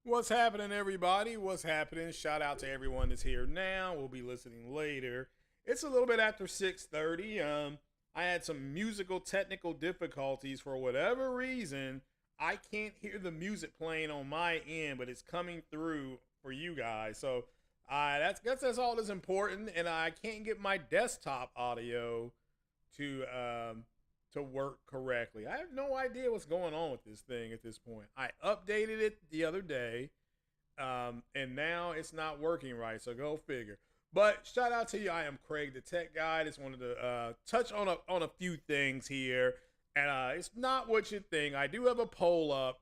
What's happening, everybody? What's happening? Shout out to everyone that's here now. We'll be listening later. It's a little bit after 6:30. I had some musical technical difficulties for whatever reason. I can't hear the music playing on my end, but it's coming through for you guys. So that's all that's important. And I can't get my desktop audio to to work correctly. I have no idea what's going on with this thing at this point. I updated it the other day, and now it's not working right. So go figure. But shout out to you. I am Craig, the tech guy. Just wanted to touch on a few things here, and it's not what you think. I do have a poll up.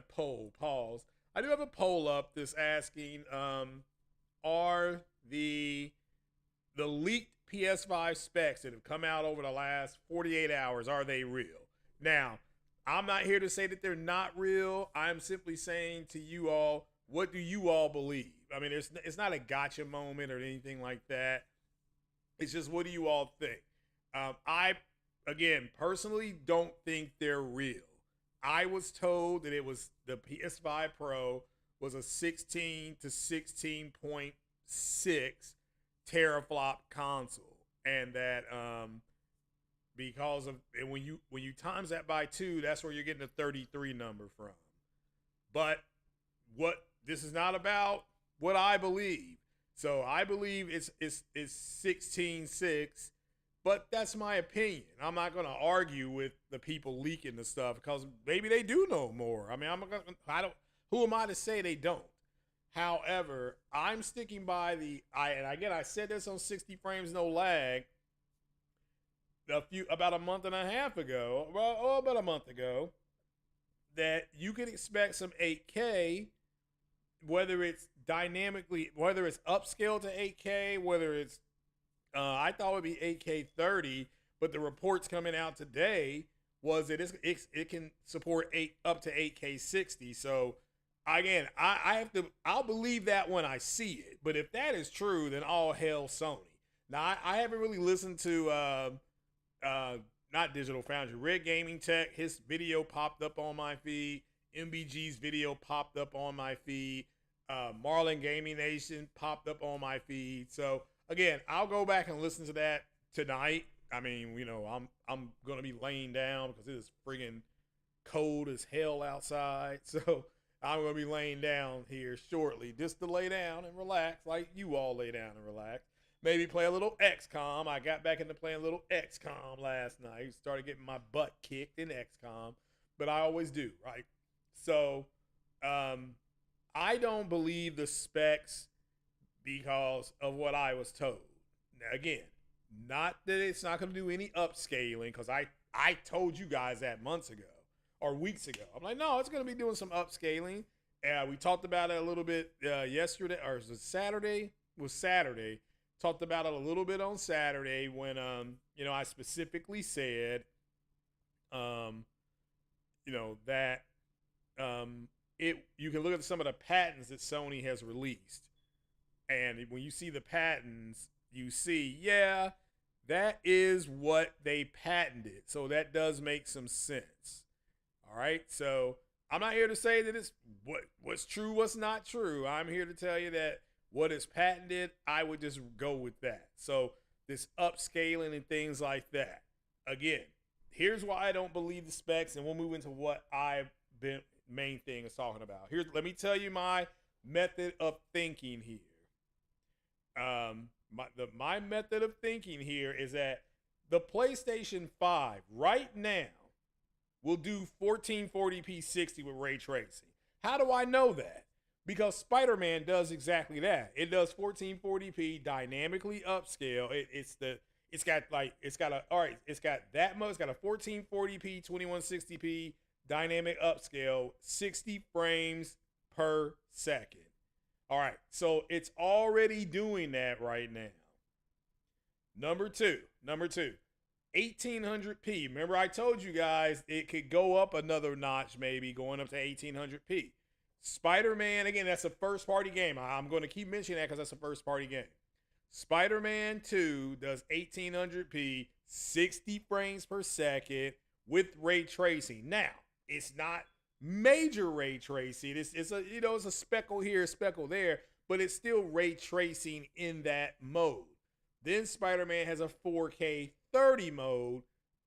Poll pause. I do have a poll up that's asking, are the leaked PS5 specs that have come out over the last 48 hours, are they real? Now, I'm not here to say that they're not real. I'm simply saying to you all, what do you all believe? I mean, it's not a gotcha moment or anything like that. It's just, what do you all think? I, again, personally don't think they're real. I was told that it was the PS5 Pro was a 16 to 16.6 teraflop console, and that because of, and when you times that by 2, that's where you're getting the 33 number from. But what this is not about what I believe. So I believe it's 16.6, but that's my opinion. I'm not going to argue with the people leaking the stuff because maybe they do know more. I mean, I don't. Who am I to say they don't? However, I'm sticking by I said this on 60 frames no lag about a month and a half ago, about a month ago, that you can expect some 8K, whether it's upscaled to 8K, whether it's I thought it would be 8K 30, but the reports coming out today was that it can support up to 8K 60. So again, I'll believe that when I see it. But if that is true, then all hell Sony. Now I haven't really listened to not Digital Foundry, Red Gaming Tech. His video popped up on my feed. MBG's video popped up on my feed. Marlin Gaming Nation popped up on my feed. So again, I'll go back and listen to that tonight. I mean, I'm gonna be laying down because it is friggin' cold as hell outside. So I'm going to be laying down here shortly just to lay down and relax like you all lay down and relax. Maybe play a little XCOM. I got back into playing a little XCOM last night. Started getting my butt kicked in XCOM, but I always do, right? So I don't believe the specs because of what I was told. Now, again, not that it's not going to do any upscaling, because I told you guys that months ago or weeks ago. I'm like, no, it's going to be doing some upscaling. We talked about it a little bit yesterday, or was it Saturday? It was Saturday. Talked about it a little bit on Saturday when, I specifically said, that you can look at some of the patents that Sony has released. And when you see the patents, you see, yeah, that is what they patented. So that does make some sense. All right, so I'm not here to say that it's what's true, what's not true. I'm here to tell you that what is patented, I would just go with that. So this upscaling and things like that. Again, here's why I don't believe the specs, and we'll move into what main thing is talking about. Let me tell you my method of thinking here. My method of thinking here is that the PlayStation 5 right now will do 1440p 60 with ray tracing. How do I know that? Because Spider-Man does exactly that. It does 1440p dynamically upscale. It's got that much. It's got a 1440p 2160p dynamic upscale, 60 frames per second. All right, so it's already doing that right now. Number two, 1800p. Remember, I told you guys it could go up another notch, maybe going up to 1800p. Spider-Man, again, that's a first-party game. I'm going to keep mentioning that because that's a first-party game. Spider-Man 2 does 1800p, 60 frames per second with ray tracing. Now, it's not major ray tracing. It's a, you know, it's a speckle here, a speckle there, but it's still ray tracing in that mode. Then Spider-Man has a 4K 30 mode,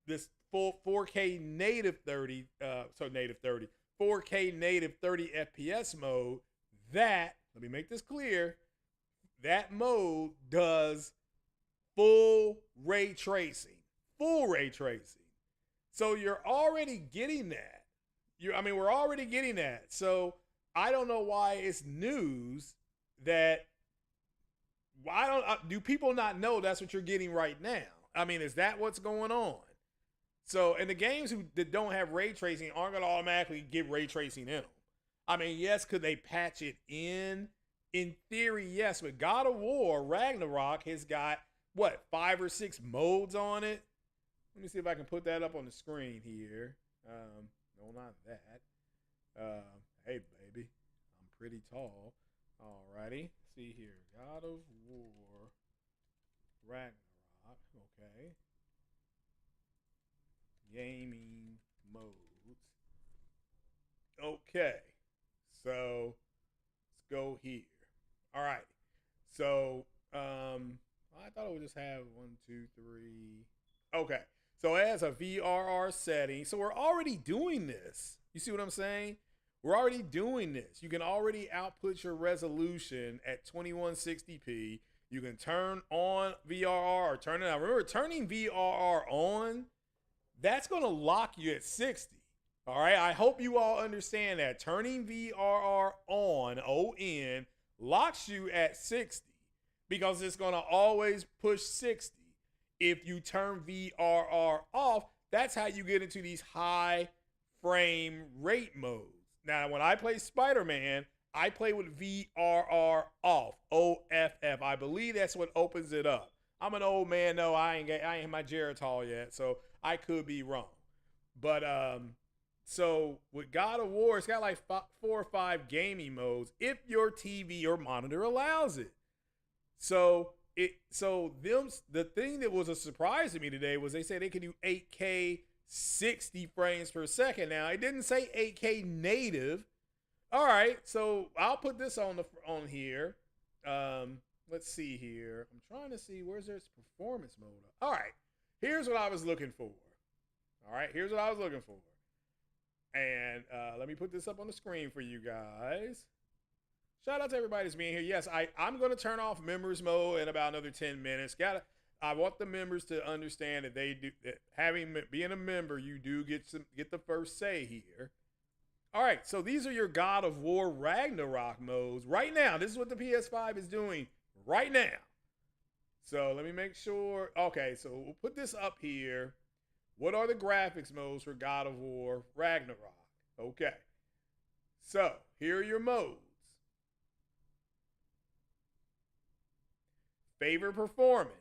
this full 4K native 30, 4K native 30 FPS mode. That, let me make this clear, that mode does full ray tracing. Full ray tracing. So you're already getting that. We're already getting that. So I don't know why it's news that, do people not know that's what you're getting right now? I mean, is that what's going on? So, and the games that don't have ray tracing aren't going to automatically get ray tracing in them. I mean, yes, could they patch it in? In theory, yes, but God of War Ragnarok has got, what, 5 or 6 modes on it? Let me see if I can put that up on the screen here. No, not that. Hey, baby, I'm pretty tall. Alrighty, see here. God of War Ragnarok. Okay. Gaming modes. Okay. So let's go here. All right. So I thought it would just have 1, 2, 3. Okay. So it has a VRR setting. So we're already doing this. You see what I'm saying? We're already doing this. You can already output your resolution at 2160p. You can turn on VRR or turn it on. Remember, turning VRR on, that's going to lock you at 60. All right. I hope you all understand that. Turning VRR on, locks you at 60 because it's going to always push 60. If you turn VRR off, that's how you get into these high frame rate modes. Now, when I play Spider-Man, I play with VRR off, OFF. I believe that's what opens it up. I'm an old man, though. I ain't my Geritol yet, so I could be wrong. But so with God of War, it's got like 4 or 5 gaming modes if your TV or monitor allows it. The thing that was a surprise to me today was they said they could do 8K 60 frames per second. Now, it didn't say 8K native. All right, so I'll put this on here. Let's see here. I'm trying to see where's this performance mode. All right, here's what I was looking for. And let me put this up on the screen for you guys. Shout out to everybody that's being here. Yes, I'm going to turn off members mode in about another 10 minutes. I want the members to understand that being a member, you do get the first say here. All right, so these are your God of War Ragnarok modes right now. This is what the PS5 is doing right now. So let me make sure. Okay, so we'll put this up here. What are the graphics modes for God of War Ragnarok? Okay, so here are your modes. Favorite performance,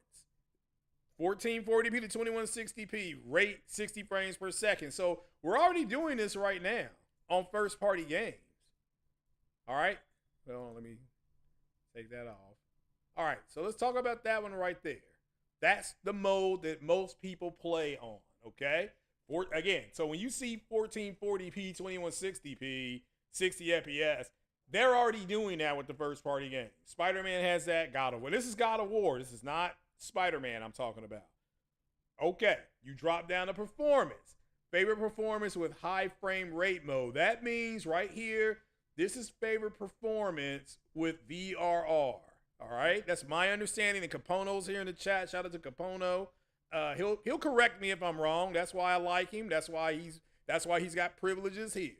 1440p to 2160p, rate 60 frames per second. So we're already doing this right now on first party games. All right, well, let me take that off. All right, so let's talk about that one right there. That's the mode that most people play on, okay? Again, so when you see 1440p, 2160p, 60 FPS, they're already doing that with the first party game. Spider-Man has that. God of War. This is God of War. This is not Spider-Man I'm talking about. Okay, you drop down to performance. Favorite performance with high frame rate mode. That means right here, this is favorite performance with VRR. All right, that's my understanding. And Capono's here in the chat. Shout out to Capono. He'll correct me if I'm wrong. That's why I like him. That's why he's got privileges here.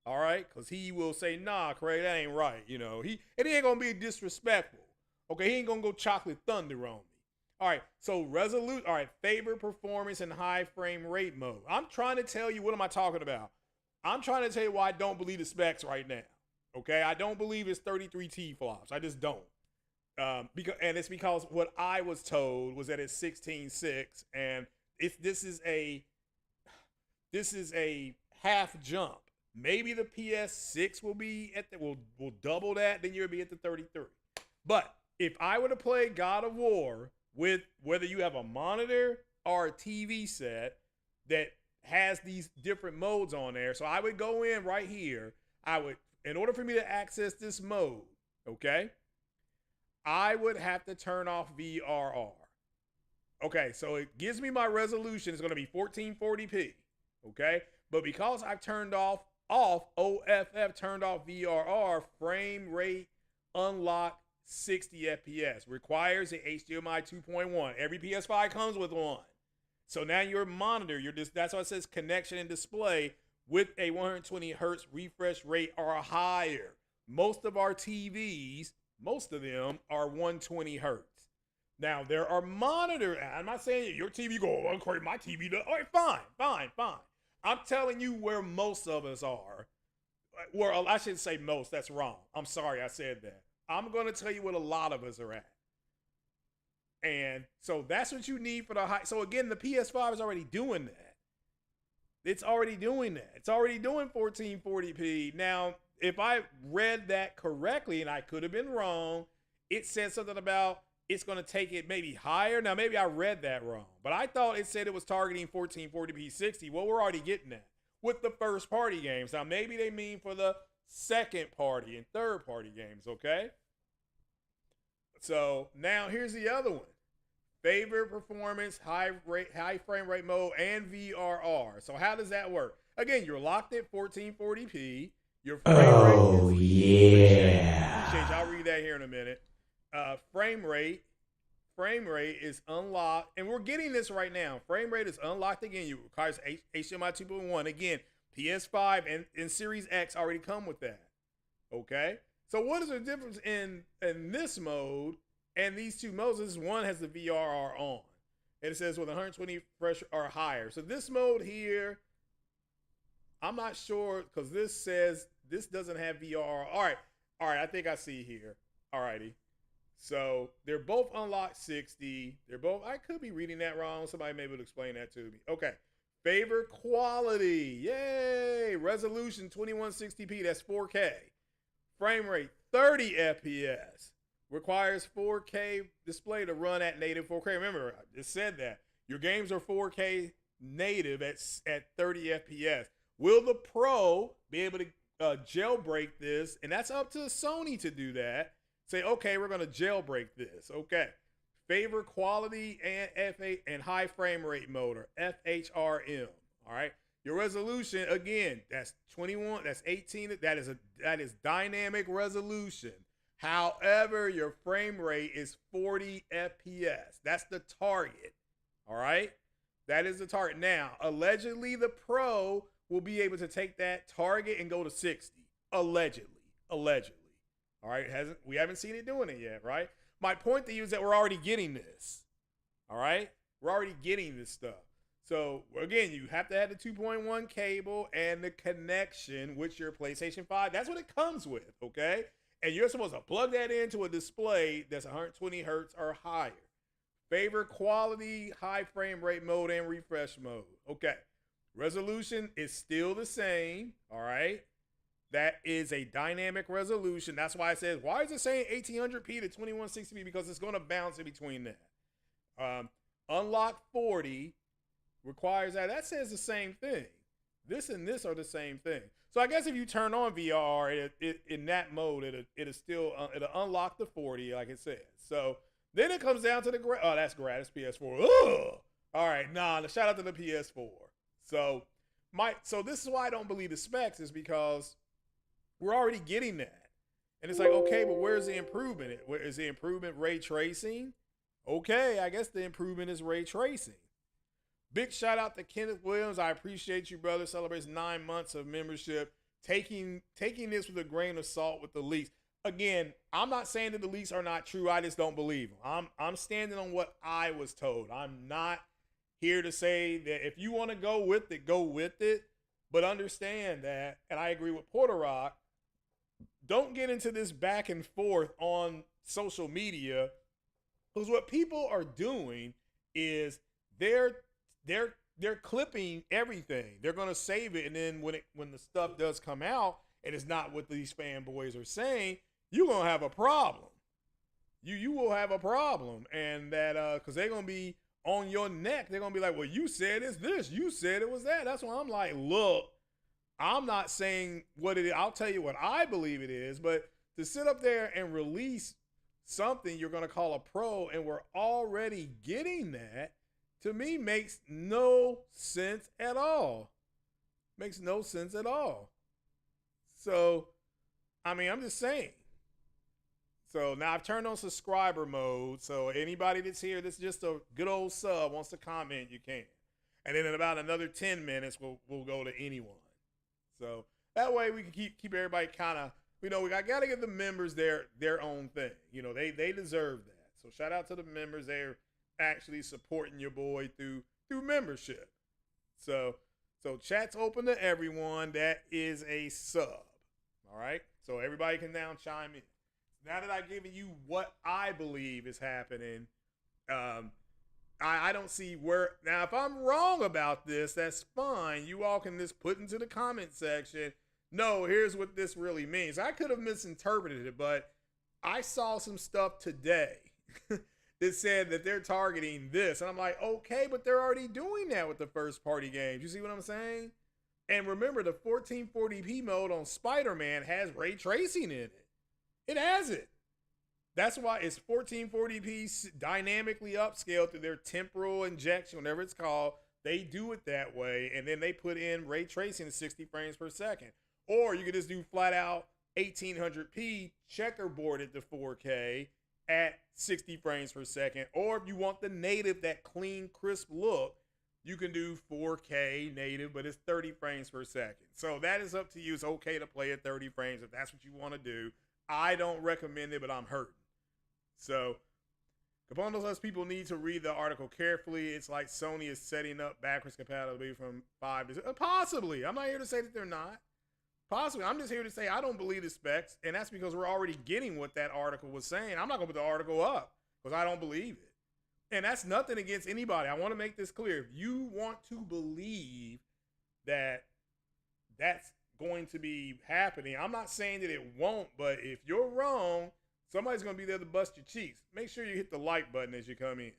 All right, because he will say, nah, Craig, that ain't right. You know, he ain't gonna be disrespectful. Okay, he ain't gonna go chocolate thunder on me. All right, so resolute. All right, favorite performance in high frame rate mode. I'm trying to tell you, what am I talking about? I'm trying to tell you why I don't believe the specs right now. Okay, I don't believe it's 33 T-flops. I just don't. It's because what I was told was that it's 16.6, and if this is a half jump. Maybe the PS6 will be will double that, then you'll be at the 33. But if I were to play God of War with whether you have a monitor or a TV set that has these different modes on there. So I would go in right here. In order for me to access this mode, okay, I would have to turn off VRR. Okay, so it gives me my resolution. It's going to be 1440p. Okay, but because I've turned off OFF, turned off VRR, frame rate unlock 60 FPS. Requires a HDMI 2.1. Every PS5 comes with one. So now your monitor, that's why it says connection and display with a 120 hertz refresh rate or higher. Most of our TVs, most of them are 120 hertz. Now there are I'm not saying your TV go, oh, crazy, my TV does. All right, fine. I'm telling you where most of us are. Well, I shouldn't say most, that's wrong. I'm sorry I said that. I'm going to tell you what a lot of us are at. And so that's what you need for the high. So again, the PS5 is already doing that. It's already doing that. It's already doing 1440p. Now, if I read that correctly, and I could have been wrong, it said something about it's going to take it maybe higher. Now, maybe I read that wrong, but I thought it said it was targeting 1440p 60. Well, we're already getting that with the first party games. Now, maybe they mean for the second party and third party games, okay? So now here's the other one. Favorite performance, high frame rate mode, and VRR. So how does that work? Again, you're locked at 1440p. Your frame rate is, yeah. Appreciate you. I'll read that here in a minute. Frame rate is unlocked, and we're getting this right now. Frame rate is unlocked again. You requires HDMI 2.1. Again, PS5 and Series X already come with that. Okay. So what is the difference in this mode and these two modes? This one has the VRR on, and it says with 120 fresh or higher. So this mode here, I'm not sure because this says this doesn't have VRR. All right. I think I see here. All righty. So they're both unlocked 60. They're both. I could be reading that wrong. Somebody may be able to explain that to me. Okay. Favorite quality. Yay. Resolution 2160p. That's 4K. Frame rate 30 FPS. Requires 4K display to run at native 4K. Remember, I just said that. Your games are 4K native at 30 FPS. Will the Pro be able to jailbreak this? And that's up to Sony to do that. Say, okay, we're going to jailbreak this. Okay. Favorite quality and F8 and high frame rate mode, or FHRM. All right. Your resolution, again, that's 21, that's 18. That is dynamic resolution. However, your frame rate is 40 FPS. That's the target. All right. That is the target. Now, allegedly, the Pro will be able to take that target and go to 60. Allegedly. All right. We haven't seen it doing it yet, right? My point to you is that we're already getting this. All right. We're already getting this stuff. So again, you have to have the 2.1 cable and the connection with your PlayStation 5. That's what it comes with, okay? And you're supposed to plug that into a display that's 120 hertz or higher. Favorite quality, high frame rate mode, and refresh mode. Okay. Resolution is still the same, all right? That is a dynamic resolution. That's why it says, why is it saying 1800p to 2160p? Because it's going to bounce in between that. Unlock 40 requires that. That says the same thing. This and this are the same thing. So I guess if you turn on VR in that mode, it'll still unlock the 40, like it says. So then it comes down to that's gratis PS4. Ugh! All right, shout out to the PS4. So this is why I don't believe the specs, is because we're already getting that. And it's like, okay, but where's the improvement? Where is the improvement? Ray tracing? Okay, I guess the improvement is ray tracing. Big shout out to Kenneth Williams. I appreciate you, brother. Celebrates 9 months of membership. Taking this with a grain of salt with the leaks. Again, I'm not saying that the leaks are not true. I just don't believe them. I'm standing on what I was told. I'm not here to say that if you want to go with it, go with it. But understand that, and I agree with Porter Rock, don't get into this back and forth on social media, because what people are doing is they're clipping everything. They're going to save it, and then when the stuff does come out and it's not what these fanboys are saying, you're going to have a problem. You will have a problem, and that because they're going to be on your neck. They're gonna be like, well, you said it's this, you said it was that. That's why I'm like, look, I'm not saying what it is. I'll tell you what I believe it is, but to sit up there and release something you're gonna call a pro and we're already getting that, to me makes no sense at all. Makes no sense at all. So, I mean, I'm just saying. So now I've turned on subscriber mode. So anybody that's here, that's just a good old sub, wants to comment, you can. And then in about another 10 minutes, we'll go to anyone. So that way we can keep everybody kind of, we got to give the members their own thing. They deserve that. So shout out to the members. They're actually supporting your boy through membership. So chat's open to everyone that is a sub. All right. So everybody can now chime in. Now that I've given you what I believe is happening, I don't see where. Now, if I'm wrong about this, that's fine. You all can just put into the comment section, no, here's what this really means. I could have misinterpreted it, but I saw some stuff today that said that they're targeting this. And I'm like, okay, but they're already doing that with the first party games. You see what I'm saying? And remember, the 1440p mode on Spider-Man has ray tracing in it. It has it. That's why it's 1440p dynamically upscaled through their temporal injection, whatever it's called. They do it that way, and then they put in ray tracing at 60 frames per second. Or you could just do flat out 1800p checkerboarded to 4K at 60 frames per second. Or if you want the native, that clean, crisp look, you can do 4K native, but it's 30 frames per second. So that is up to you. It's okay to play at 30 frames if that's what you want to do. I don't recommend it, but I'm hurting. So, Capone says people need to read the article carefully. It's like Sony is setting up backwards compatibility from 5 to possibly. I'm not here to say that they're not. Possibly. I'm just here to say I don't believe the specs, and that's because we're already getting what that article was saying. I'm not going to put the article up because I don't believe it. And that's nothing against anybody. I want to make this clear. If you want to believe that that's going to be happening, I'm not saying that it won't, but if you're wrong, somebody's going to be there to bust your cheeks. Make sure you hit the like button as you come in.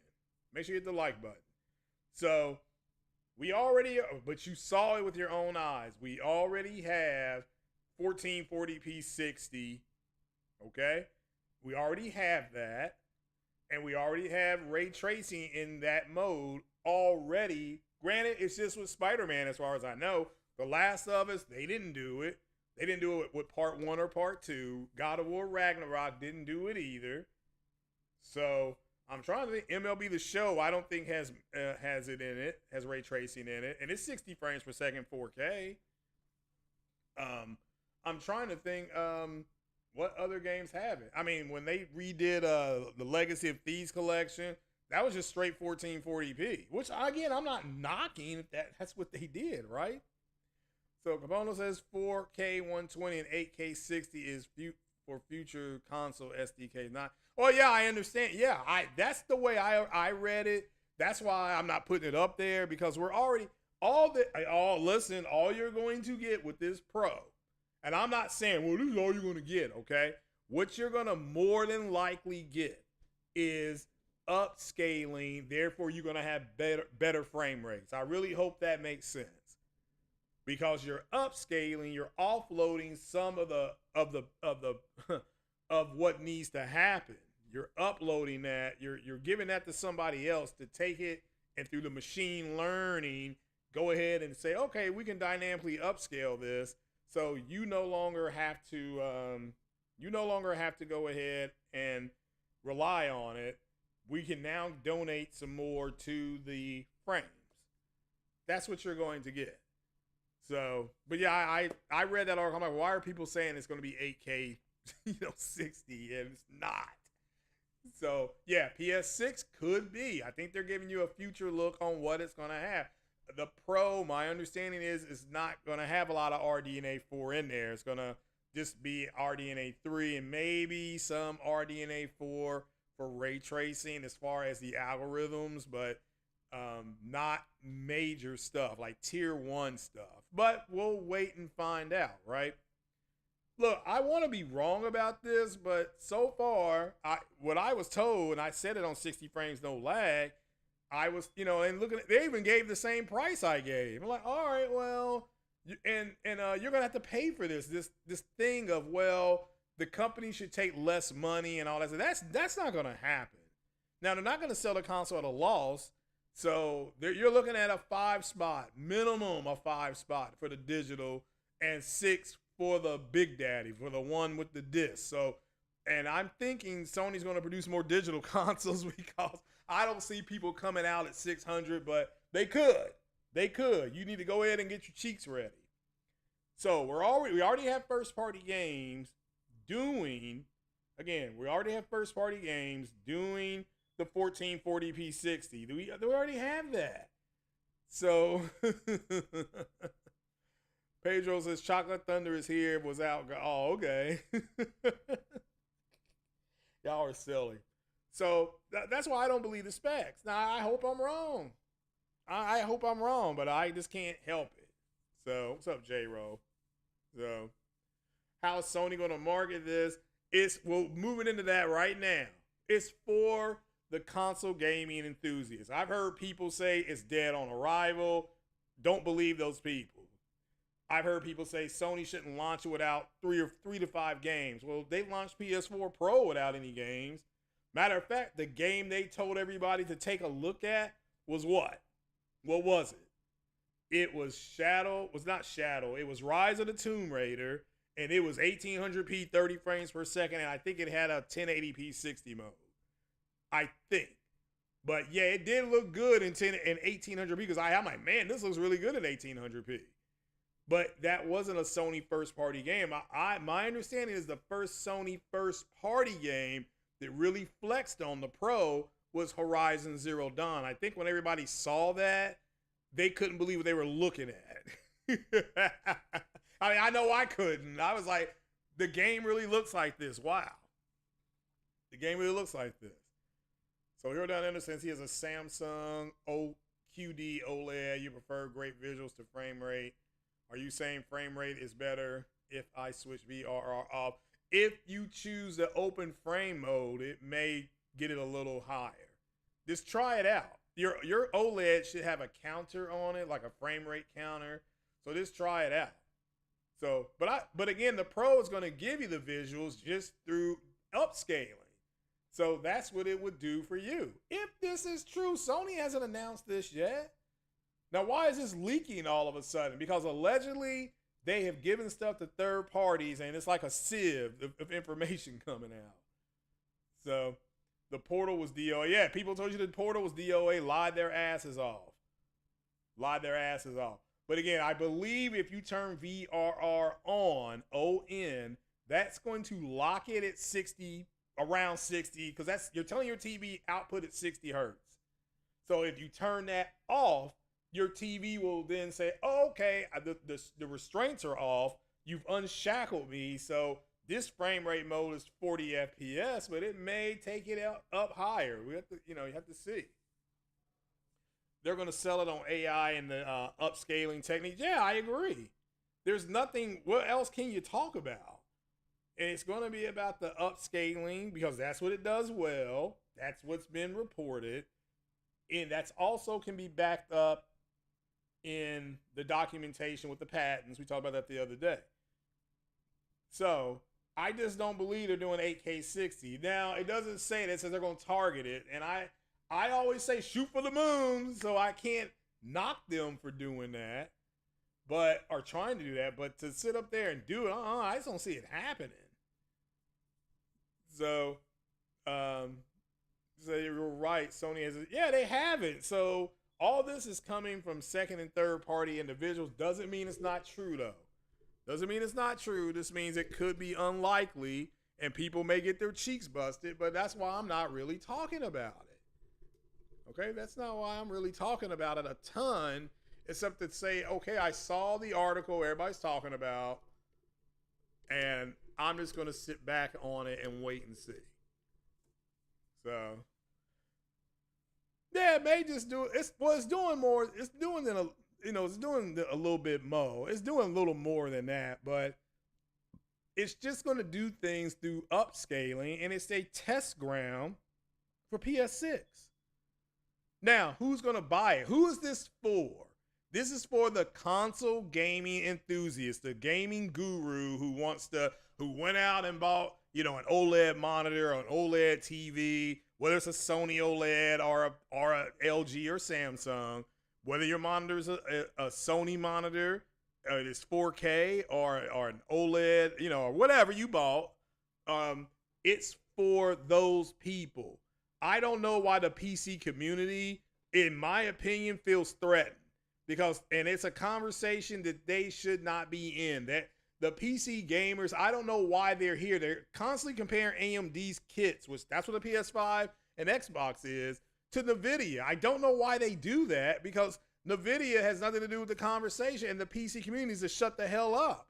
Make sure you hit the like button. So we already, but you saw it with your own eyes. We already have 1440p 60. Okay. We already have that. And we already have ray tracing in that mode already. Granted, it's just with Spider-Man as far as I know. The Last of Us, they didn't do it. They didn't do it with part 1 or part 2. God of War Ragnarok didn't do it either. So I'm trying to think. MLB The Show, I don't think has it in it, has ray tracing in it, and it's 60 frames per second 4K. I'm trying to think what other games have it. I mean, when they redid the Legacy of Thieves collection, that was just straight 1440p. Which again, I'm not knocking if that's what they did, right? So Cabono says 4K 120 and 8K 60 is for future console SDKs. Not. Oh yeah, I understand. Yeah, that's the way I read it. That's why I'm not putting it up there, because we're already listen, all you're going to get with this Pro, and I'm not saying, well, this is all you're going to get, okay? What you're going to more than likely get is upscaling. Therefore, you're going to have better frame rates. I really hope that makes sense. Because you're upscaling, you're offloading some of what needs to happen. You're uploading that. You're giving that to somebody else to take it, and through the machine learning, go ahead and say, okay, we can dynamically upscale this. So you no longer have to go ahead and rely on it. We can now donate some more to the frames. That's what you're going to get. So, but yeah, I read that article. I'm like, why are people saying it's going to be 8K, 60, and it's not? So yeah, PS6 could be. I think they're giving you a future look on what it's going to have. The Pro, my understanding is not going to have a lot of RDNA 4 in there. It's going to just be RDNA 3 and maybe some RDNA 4 for ray tracing as far as the algorithms, but not major stuff like tier 1 stuff. But we'll wait and find out, right? Look, I want to be wrong about this, but so far, what I was told, and I said it on 60 frames no lag, I was, and looking at, they even gave the same price I gave. I'm like, all right, well, you're gonna have to pay for this thing of, well, the company should take less money and all that. So that's not gonna happen. Now they're not gonna sell the console at a loss. So you're looking at a 5-spot minimum, a 5-spot for the digital, and 6 for the Big Daddy, for the one with the disc. So, and I'm thinking Sony's going to produce more digital consoles because I don't see people coming out at 600, but they could. They could. You need to go ahead and get your cheeks ready. So we already have first party games doing, again, we already have first party games doing the 1440p 60. We already have that. So Pedro says Chocolate Thunder is here. Was out. Oh, okay. Y'all are silly. So that's why I don't believe the specs. Now I hope I'm wrong. I hope I'm wrong, but I just can't help it. So what's up, J-Ro? So how is Sony going to market this? We're moving into that right now. It's for the console gaming enthusiasts. I've heard people say it's dead on arrival. Don't believe those people. I've heard people say Sony shouldn't launch it without 3 to 5 games. Well, they launched PS4 Pro without any games. Matter of fact, the game they told everybody to take a look at was what? What was it? It was it was Rise of the Tomb Raider, and it was 1800p 30 frames per second, and I think it had a 1080p 60 mode. I think. But yeah, it did look good in 1800p because I'm like, man, this looks really good in 1800p. But that wasn't a Sony first party game. My understanding is the first Sony first party game that really flexed on the Pro was Horizon Zero Dawn. I think when everybody saw that, they couldn't believe what they were looking at. I mean, I know I couldn't. I was like, the game really looks like this. Wow. The game really looks like this. So Hero Down Anderson, he has a Samsung QD OLED. You prefer great visuals to frame rate. Are you saying frame rate is better if I switch VRR off? If you choose the open frame mode, it may get it a little higher. Just try it out. Your OLED should have a counter on it, like a frame rate counter. So just try it out. So, but again, the Pro is going to give you the visuals just through upscaling. So that's what it would do for you. If this is true, Sony hasn't announced this yet. Now, why is this leaking all of a sudden? Because allegedly they have given stuff to third parties and it's like a sieve of information coming out. So the Portal was DOA. Yeah, people told you the Portal was DOA, lied their asses off. Lied their asses off. But again, I believe if you turn VRR on, ON, that's going to lock it at 60, around 60, because you're telling your TV output at 60 hertz. So if you turn that off, your TV will then say, oh, okay, the restraints are off. You've unshackled me. So this frame rate mode is 40 FPS, but it may take it up higher. We have to, you have to see. They're going to sell it on AI and the upscaling technique. Yeah, I agree. There's nothing. What else can you talk about? And it's going to be about the upscaling because that's what it does well. That's what's been reported. And that's also can be backed up in the documentation with the patents. We talked about that the other day. So I just don't believe they're doing 8K 60. Now, it doesn't say that. It says they're going to target it. And I always say shoot for the moon, so I can't knock them for doing that, or trying to do that. But to sit up there and do it, I just don't see it happening. So, so you're right. Sony has, yeah, they haven't. So all this is coming from second and third party individuals. Doesn't mean it's not true, though. Doesn't mean it's not true. This means it could be unlikely and people may get their cheeks busted, but that's why I'm not really talking about it. Okay, that's not why I'm really talking about it a ton, except to say, okay, I saw the article everybody's talking about, and I'm just going to sit back on it and wait and see. So, yeah, it may just do it. It's doing more. It's doing it's doing a little bit more. It's doing a little more than that, but it's just going to do things through upscaling, and it's a test ground for PS6. Now, who's going to buy it? Who is this for? This is for the console gaming enthusiast, the gaming guru who went out and bought, an OLED monitor or an OLED TV, whether it's a Sony OLED or a LG or Samsung, whether your monitor is a Sony monitor, it's 4K or an OLED, or whatever you bought. It's for those people. I don't know why the PC community, in my opinion, feels threatened, and it's a conversation that they should not be in. That the PC gamers, I don't know why they're here. They're constantly comparing AMD's kits, which that's what the PS5 and Xbox is, to NVIDIA. I don't know why they do that, because NVIDIA has nothing to do with the conversation, and the PC community needs to shut the hell up.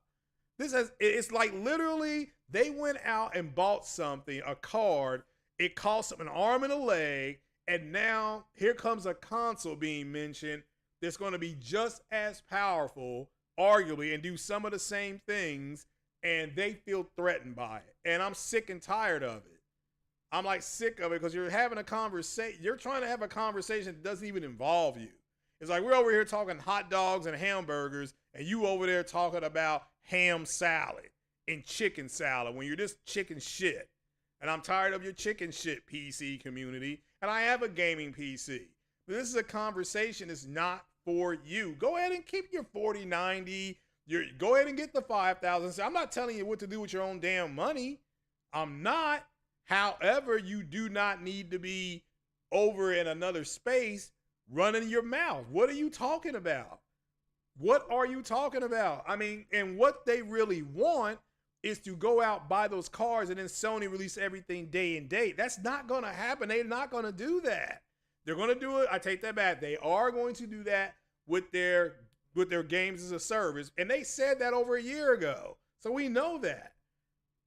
It's like literally they went out and bought something, a card. It cost them an arm and a leg, and now here comes a console being mentioned that's going to be just as powerful, arguably, and do some of the same things, and they feel threatened by it. And I'm sick and tired of it. I'm like sick of it, because you're having a conversation. You're trying to have a conversation that doesn't even involve you. It's like we're over here talking hot dogs and hamburgers, and you over there talking about ham salad and chicken salad when you're just chicken shit. And I'm tired of your chicken shit, PC community. And I have a gaming PC. But this is a conversation that's not for you. Go ahead and keep your 4090. Go ahead and get the 5,000. I'm not telling you what to do with your own damn money. I'm not. However, you do not need to be over in another space running your mouth. What are you talking about? What are you talking about? I mean, and what they really want is to go out, buy those cars, and then Sony release everything day and date. That's not going to happen. They're not going to do that. They're going to do it. I take that back. They are going to do that with their games as a service. And they said that over a year ago. So we know that.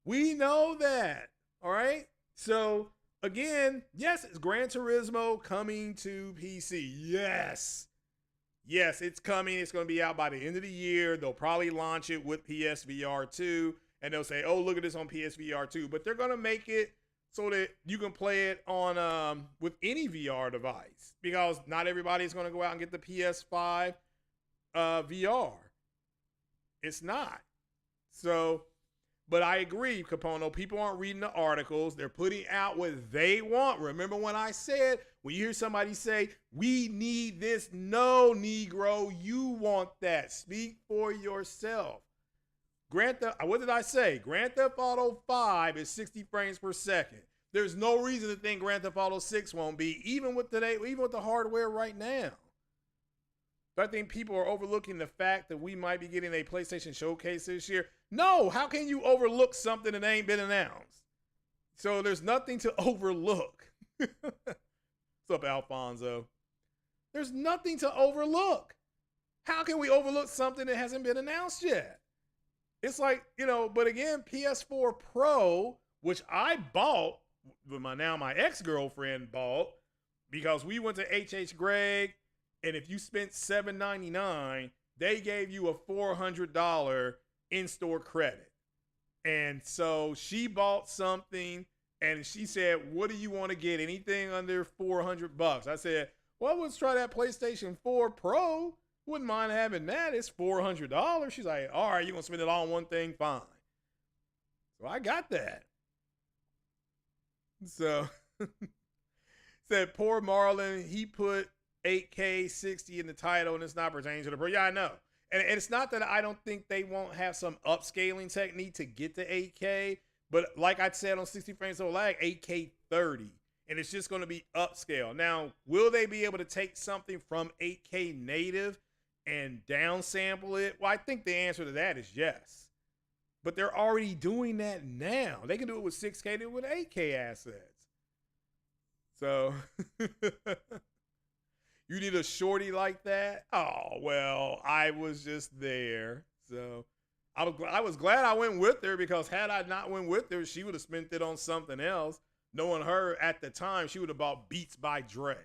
We know that. All right. So again, yes, it's Gran Turismo coming to PC. Yes. Yes, it's coming. It's going to be out by the end of the year. They'll probably launch it with PSVR 2. And they'll say, oh, look at this on PSVR 2. But they're going to make it so that you can play it on with any VR device, because not everybody is going to go out and get the PS5 VR. It's not. So, but I agree, Capono. People aren't reading the articles. They're putting out what they want. Remember when I said, when you hear somebody say, we need this, no, Negro, you want that. Speak for yourself. What did I say? Grand Theft Auto 5 is 60 frames per second. There's no reason to think Grand Theft Auto 6 won't be, even with the hardware right now. But I think people are overlooking the fact that we might be getting a PlayStation Showcase this year. No, how can you overlook something that ain't been announced? So there's nothing to overlook. What's up, Alfonso? There's nothing to overlook. How can we overlook something that hasn't been announced yet? It's like, but again, PS4 Pro, which I bought, but my ex-girlfriend bought, because we went to H.H. Gregg, and if you spent $799, they gave you a $400 in-store credit. And so she bought something, and she said, what do you want to get? Anything under $400? I said, well, let's try that PlayStation 4 Pro. Wouldn't mind having that. It's $400. She's like, all right, you're going to spend it all on one thing? Fine. So I got that. So said poor Marlon, he put 8K 60 in the title and it's not pertaining to the Pro. Yeah, I know. And it's not that I don't think they won't have some upscaling technique to get to 8K, but like I said on 60 frames of lag, 8K 30. And it's just going to be upscale. Now, will they be able to take something from 8K native and downsample it? Well, I think the answer to that is yes. But they're already doing that now. They can do it with 6K, they do it with 8K assets. So, you need a shorty like that? Oh, well, I was just there. So, I was glad I went with her, because had I not went with her, she would have spent it on something else. Knowing her at the time, she would have bought Beats by Dre.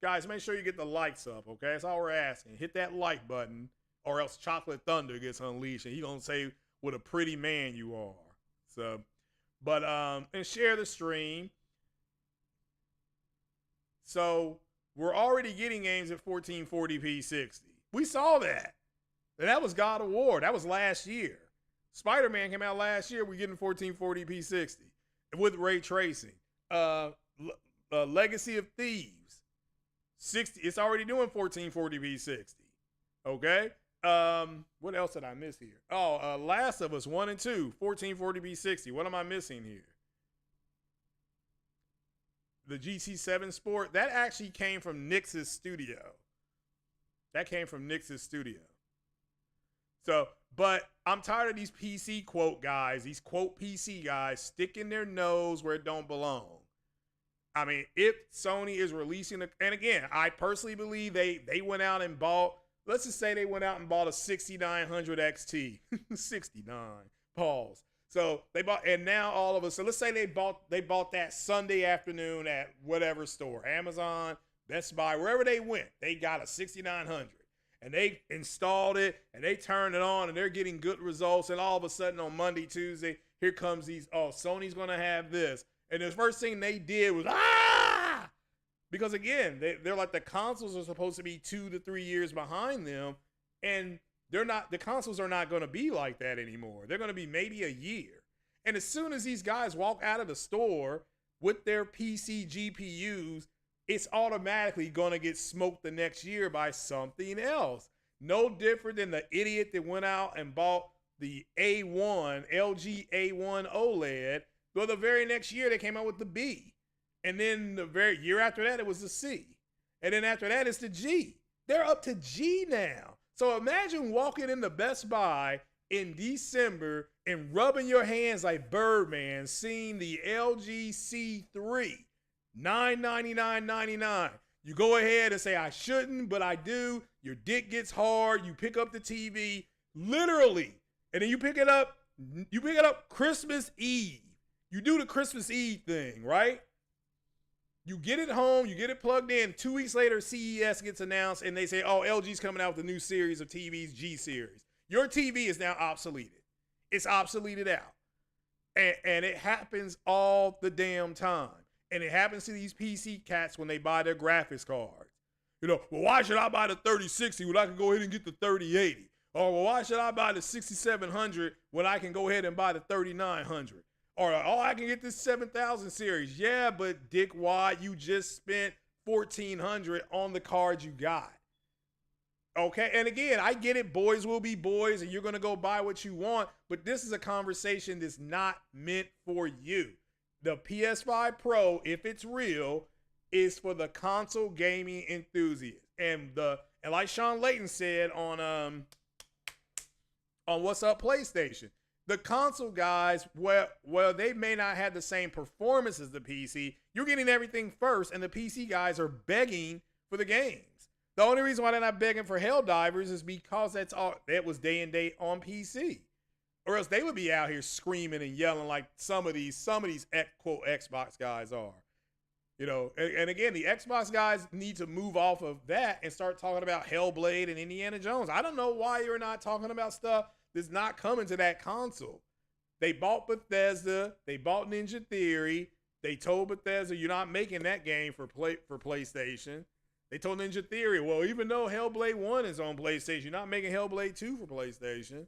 Guys, make sure you get the likes up, okay? That's all we're asking. Hit that like button, or else Chocolate Thunder gets unleashed, and he's going to say what a pretty man you are. So, but, and share the stream. So, were already getting games at 1440p 60. We saw that. And that was God of War. That was last year. Spider-Man came out last year. We're getting 1440p 60 with ray tracing. Legacy of Thieves, 60. It's already doing 1440p 60. Okay. What else did I miss here? Oh, Last of Us 1 and 2, 1440p 60. What am I missing here? The GT7 Sport, that actually came from Nix's studio. That came from Nix's studio. So, but I'm tired of these PC quote guys, these quote PC guys sticking their nose where it don't belong. I mean, if Sony is releasing and again, I personally believe they went out and bought, let's just say they went out and bought a 6900 XT. 69. Pause. So they bought, and now all of us, so let's say they bought that Sunday afternoon at whatever store, Amazon, Best Buy, wherever they went, they got a 6900 and they installed it and they turned it on and they're getting good results. And all of a sudden on Monday, Tuesday, here comes these, oh, Sony's going to have this. And the first thing they did was, because again, they're like, the consoles are supposed to be 2 to 3 years behind them. And they're not, the consoles are not going to be like that anymore. They're going to be maybe a year. And as soon as these guys walk out of the store with their PC GPUs, it's automatically going to get smoked the next year by something else. No different than the idiot that went out and bought the A1, LG A1 OLED. Well, the very next year they came out with the B. And then the very year after that, it was the C. And then after that, it's the G. They're up to G now. So imagine walking into Best Buy in December and rubbing your hands like Birdman, seeing the LG C3, $999.99. You go ahead and say, I shouldn't, but I do. Your dick gets hard. You pick up the TV, literally. And then you pick it up Christmas Eve. You do the Christmas Eve thing, right? You get it home, you get it plugged in. 2 weeks later, CES gets announced, and they say, oh, LG's coming out with a new series of TVs, G series. Your TV is now obsoleted. It's obsoleted out. And it happens all the damn time. And it happens to these PC cats when they buy their graphics cards. You know, well, why should I buy the 3060 when I can go ahead and get the 3080? Or, well, why should I buy the 6700 when I can go ahead and buy the 3900? Or, oh, I can get this 7000 series. Yeah, but Dick Wad, you just spent $1,400 on the card you got. Okay, and again, I get it. Boys will be boys, and you're going to go buy what you want. But this is a conversation that's not meant for you. The PS5 Pro, if it's real, is for the console gaming enthusiast. And like Sean Layton said on What's Up PlayStation, the console guys, well, they may not have the same performance as the PC. You're getting everything first, and the PC guys are begging for the games. The only reason why they're not begging for Helldivers is because that was day and date on PC. Or else they would be out here screaming and yelling like some of these quote Xbox guys are. You know, and again, the Xbox guys need to move off of that and start talking about Hellblade and Indiana Jones. I don't know why you're not talking about stuff that's not coming to that console. They bought Bethesda. They bought Ninja Theory. They told Bethesda, you're not making that game for PlayStation. They told Ninja Theory, well, even though Hellblade 1 is on PlayStation, you're not making Hellblade 2 for PlayStation.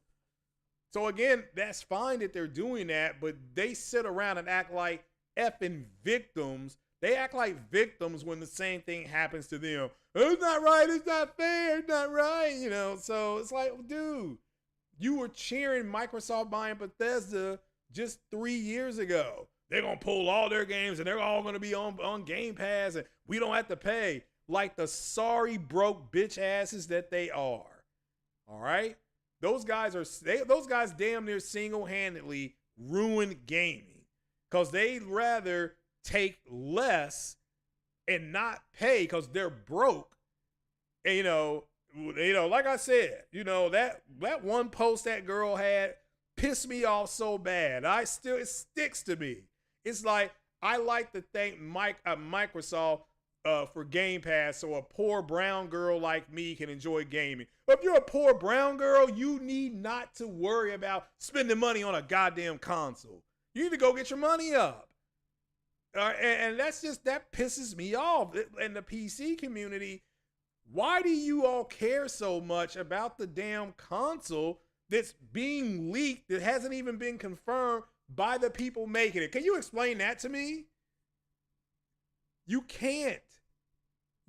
So again, that's fine that they're doing that, but they sit around and act like effing victims. They act like victims when the same thing happens to them. It's not right. It's not fair. It's not right. You know, so it's like, dude, you were cheering Microsoft buying Bethesda just 3 years ago. They're going to pull all their games and they're all going to be on Game Pass and we don't have to pay, like the sorry broke bitch asses that they are. All right? Those guys damn near single-handedly ruined gaming because they'd rather take less and not pay because they're broke. And, you know, like I said, you know, that one post that girl had pissed me off so bad. It sticks to me. It's like, I like to thank Microsoft for Game Pass so a poor brown girl like me can enjoy gaming. But if you're a poor brown girl, you need not to worry about spending money on a goddamn console. You need to go get your money up. And that pisses me off. And the PC community, why do you all care so much about the damn console that's being leaked that hasn't even been confirmed by the people making it? Can you explain that to me? You can't.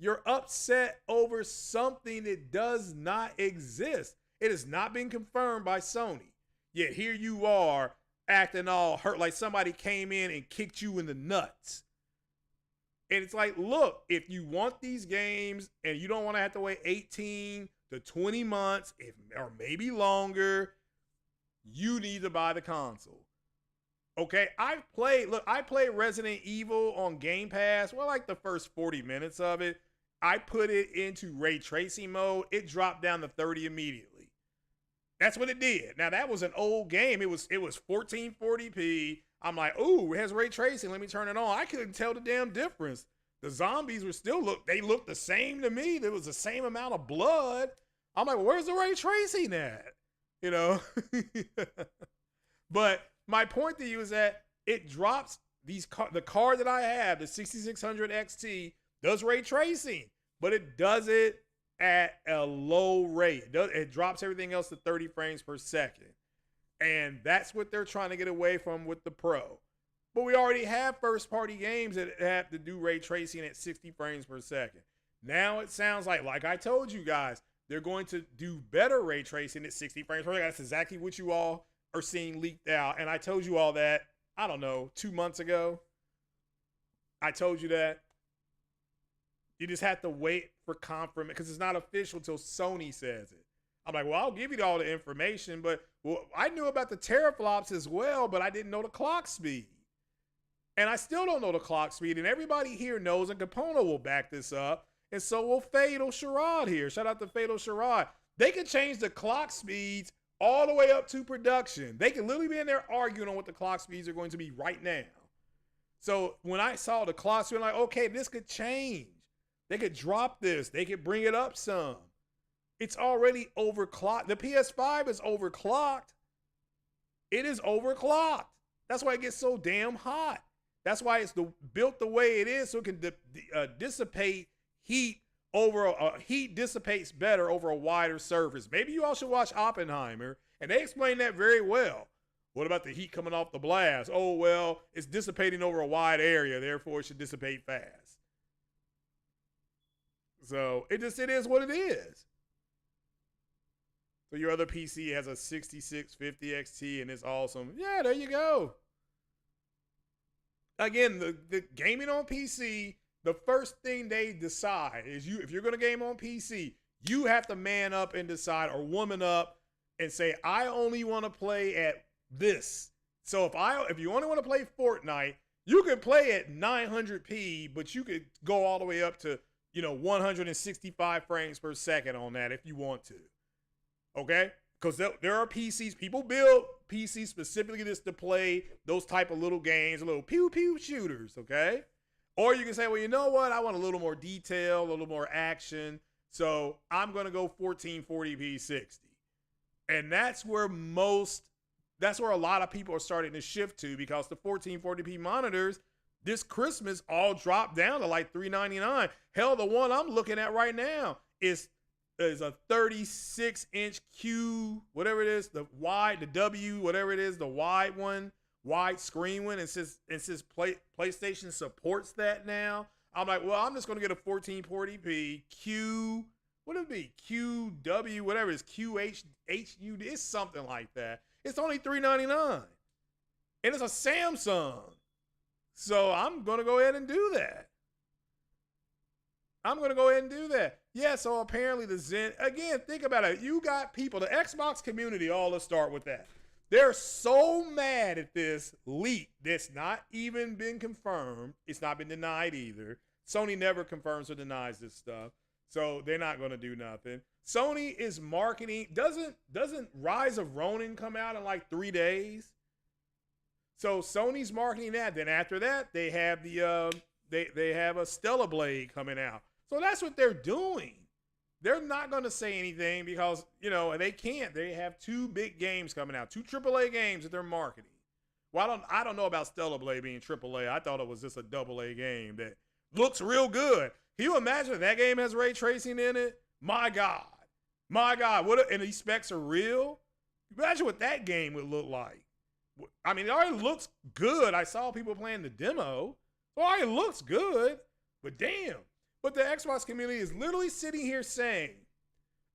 You're upset over something that does not exist. It has not been confirmed by Sony. Yet here you are acting all hurt like somebody came in and kicked you in the nuts. And it's like, look, if you want these games and you don't want to have to wait 18 to 20 months or maybe longer, you need to buy the console. Okay, I played Resident Evil on Game Pass. Well, like the first 40 minutes of it. I put it into ray tracing mode. It dropped down to 30 immediately. That's what it did. Now, that was an old game. It was 1440p. I'm like, ooh, it has ray tracing. Let me turn it on. I couldn't tell the damn difference. The zombies were they looked the same to me. There was the same amount of blood. I'm like, well, where's the ray tracing at? You know? But my point to you is that it drops the card that I have, the 6600 XT, does ray tracing, but it does it at a low rate. It drops everything else to 30 frames per second. And that's what they're trying to get away from with the Pro. But we already have first-party games that have to do ray tracing at 60 frames per second. Now it sounds like I told you guys, they're going to do better ray tracing at 60 frames per second. That's exactly what you all are seeing leaked out. And I told you all that, I don't know, 2 months ago. I told you that. You just have to wait for confirmation because it's not official till Sony says it. I'm like, well, I'll give you all the information, but I knew about the teraflops as well, but I didn't know the clock speed. And I still don't know the clock speed, and everybody here knows, and Capono will back this up, and so will Fatal Sherrod here. Shout out to Fatal Sherrod. They can change the clock speeds all the way up to production. They can literally be in there arguing on what the clock speeds are going to be right now. So when I saw the clock speed, I'm like, okay, this could change. They could drop this. They could bring it up some. It's already overclocked. The PS5 is overclocked. It is overclocked. That's why it gets so damn hot. That's why it's built the way it is, so it can dissipate heat over heat dissipates better over a wider surface. Maybe you all should watch Oppenheimer, and they explain that very well. What about the heat coming off the blast? Oh, well, it's dissipating over a wide area, therefore it should dissipate fast. So it is what it is. So your other PC has a 6650 XT and it's awesome. Yeah, there you go. Again, the gaming on PC, the first thing they decide is if you're going to game on PC, you have to man up and decide, or woman up and say, I only want to play at this. So if you only want to play Fortnite, you can play at 900p, but you could go all the way up to 165 frames per second on that if you want to. Okay? Because there are PCs, people build PCs specifically just to play those type of little games, little pew-pew shooters, okay? Or you can say, well, you know what? I want a little more detail, a little more action, so I'm going to go 1440p 60. And that's where a lot of people are starting to shift to, because the 1440p monitors this Christmas all dropped down to like $399. Hell, the one I'm looking at right now is a 36-inch Q, whatever it is, the W, whatever it is, the wide screen one. It says PlayStation supports that now. I'm like, well, I'm just going to get a 1440p Q, what would it be? QW, whatever it is, QHUD, it's something like that. It's only $399. And it's a Samsung. So I'm going to go ahead and do that. Yeah, so apparently the Zen, again, think about it. You got people, the Xbox community, let's start with that. They're so mad at this leak that's not even been confirmed. It's not been denied either. Sony never confirms or denies this stuff. So they're not going to do nothing. Sony is marketing. Doesn't Rise of Ronin come out in like 3 days? So Sony's marketing that. Then after that, they have they have a Stellar Blade coming out. So that's what they're doing. They're not going to say anything because, they can't. They have 2 big games coming out, 2 AAA games that they're marketing. Well, I don't know about Stellar Blade being AAA. I thought it was just a AA game that looks real good. Can you imagine if that game has ray tracing in it? My God. My God. And these specs are real? Imagine what that game would look like. I mean, it already looks good. I saw people playing the demo. It already looks good. But damn. But the Xbox community is literally sitting here saying,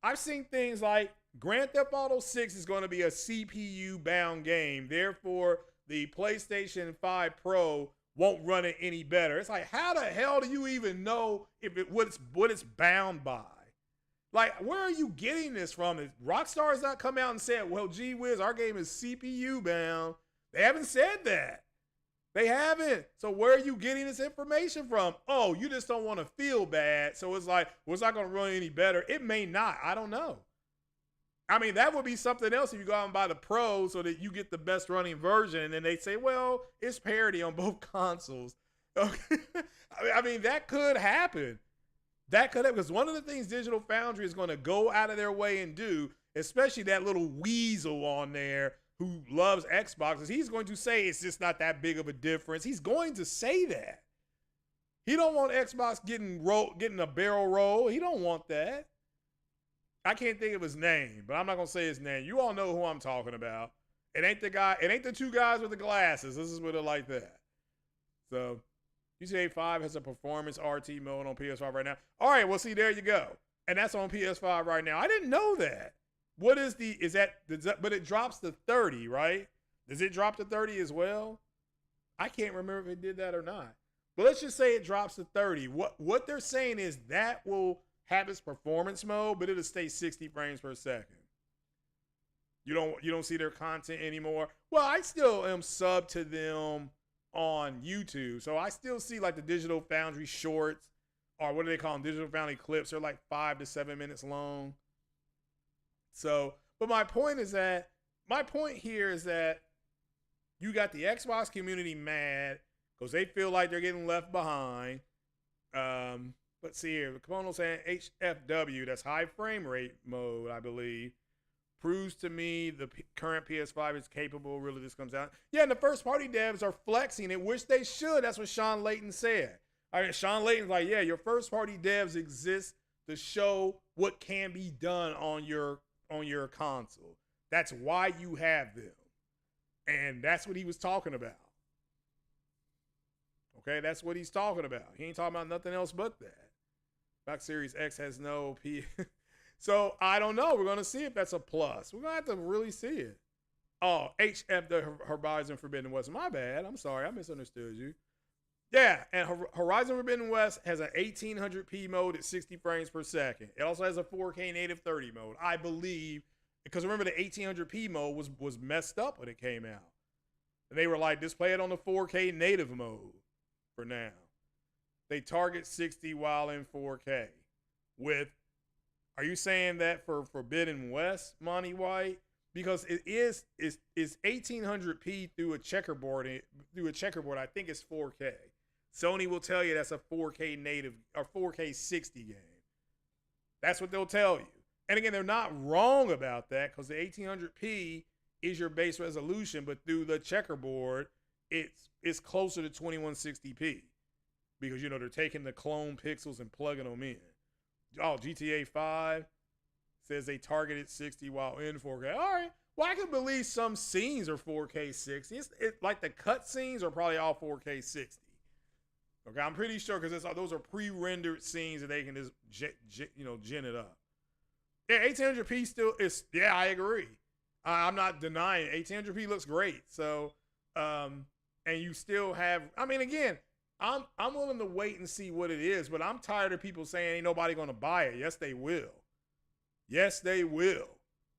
I've seen things like Grand Theft Auto 6 is going to be a CPU-bound game. Therefore, the PlayStation 5 Pro won't run it any better. It's like, how the hell do you even know what it's bound by? Like, where are you getting this from? Rockstar has not come out and said, well, gee whiz, our game is CPU bound. They haven't said that. They haven't. So where are you getting this information from? Oh, you just don't want to feel bad. So it's like, well, it's not going to run any better. It may not. I don't know. I mean, that would be something else if you go out and buy the Pro so that you get the best running version. And then they say, well, it's parity on both consoles. Okay. I mean, that could happen. That could happen, because one of the things Digital Foundry is going to go out of their way and do, especially that little weasel on there who loves Xbox, is he's going to say it's just not that big of a difference. He's going to say that. He don't want Xbox getting a barrel roll. He don't want that. I can't think of his name, but I'm not going to say his name. You all know who I'm talking about. It ain't the guy. It ain't the two guys with the glasses. This is what it like that. So GTA 5 has a performance RT mode on PS5 right now. All right, well, see, there you go. And that's on PS5 right now. I didn't know that. What is but it drops to 30, right? Does it drop to 30 as well? I can't remember if it did that or not. But let's just say it drops to 30. What they're saying is that will have its performance mode, but it'll stay 60 frames per second. You don't see their content anymore. Well, I still am sub to them on YouTube. So I still see like the Digital Foundry shorts, or what do they call them? Digital Foundry clips. They're like 5 to 7 minutes long. So, but my point here is that you got the Xbox community mad because they feel like they're getting left behind. Let's see here. Komodo saying HFW, that's high frame rate mode, I believe, proves to me the current PS5 is capable. Really, this comes out. Yeah, and the first party devs are flexing it, which they should. That's what Sean Layton said. All right, Sean Layton's like, yeah, your first party devs exist to show what can be done on your console. That's why you have them. And that's what he was talking about. Okay, that's what he's talking about. He ain't talking about nothing else but that. Xbox Series X has no P. So I don't know. We're going to see if that's a plus. We're going to have to really see it. Oh, HF, the Horizon Forbidden West. My bad. I'm sorry. I misunderstood you. Yeah, and Horizon Forbidden West has an 1800p mode at 60 frames per second. It also has a 4K native 30 mode, I believe, because remember the 1800p mode was messed up when it came out. And they were like, just play it on the 4K native mode for now. They target 60 while in 4K. Are you saying that for Forbidden West, Monty White? Because it's 1800p through a checkerboard. I think it's 4K. Sony will tell you that's a 4K native or 4K 60 game. That's what they'll tell you. And again, they're not wrong about that because the 1800p is your base resolution, but through the checkerboard, it's closer to 2160p because, they're taking the clone pixels and plugging them in. Oh, GTA 5 says they targeted 60 while in 4K. All right. Well, I can believe some scenes are 4K 60. Like the cut scenes are probably all 4K 60. Okay, I'm pretty sure because those are pre-rendered scenes that they can just gen it up. Yeah, 1800p still is. Yeah, I agree. I'm not denying it. 1800p looks great. So, and you still have. I mean, again, I'm willing to wait and see what it is, but I'm tired of people saying ain't nobody going to buy it. Yes, they will. Yes, they will.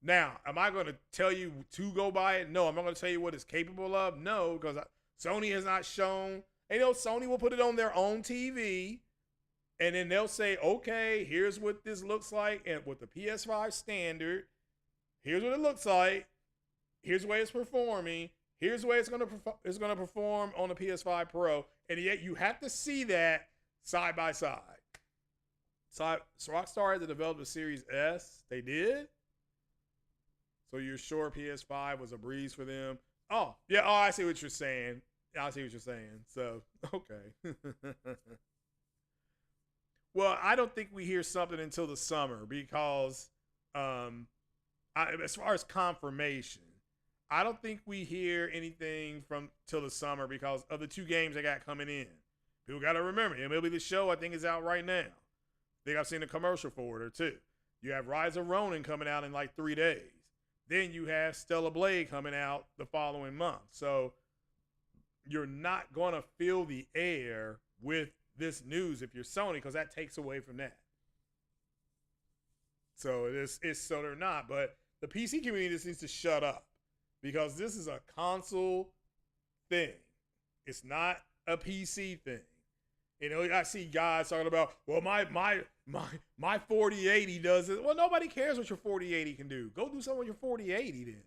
Now, am I going to tell you to go buy it? No. Am I going to tell you what it's capable of? No, because Sony has not shown. And Sony will put it on their own TV, and then they'll say, okay, here's what this looks like, and with the PS5 standard, here's what it looks like. Here's the way it's performing. Here's the way it's going to perform on the PS5 Pro, and yet you have to see that side by side. So Rockstar had to develop the Series S. They did. So you're sure PS5 was a breeze for them. Oh, yeah. Oh, I see what you're saying. I see what you're saying. So, okay. Well, I don't think we hear something until the summer because, um, as far as confirmation, I don't think we hear anything from till the summer because of the two games they got coming in. People got to remember, MLB The Show, I think, is out right now. I think I've seen a commercial for it or two. You have Rise of Ronin coming out in like 3 days. Then you have Stellar Blade coming out the following month. So you're not going to fill the air with this news if you're Sony because that takes away from that. So it's so they're not. But the PC community just needs to shut up because this is a console thing. It's not a PC thing. You know, I see guys talking about, well, my 4080 does it. Well, nobody cares what your 4080 can do. Go do something with your 4080 then.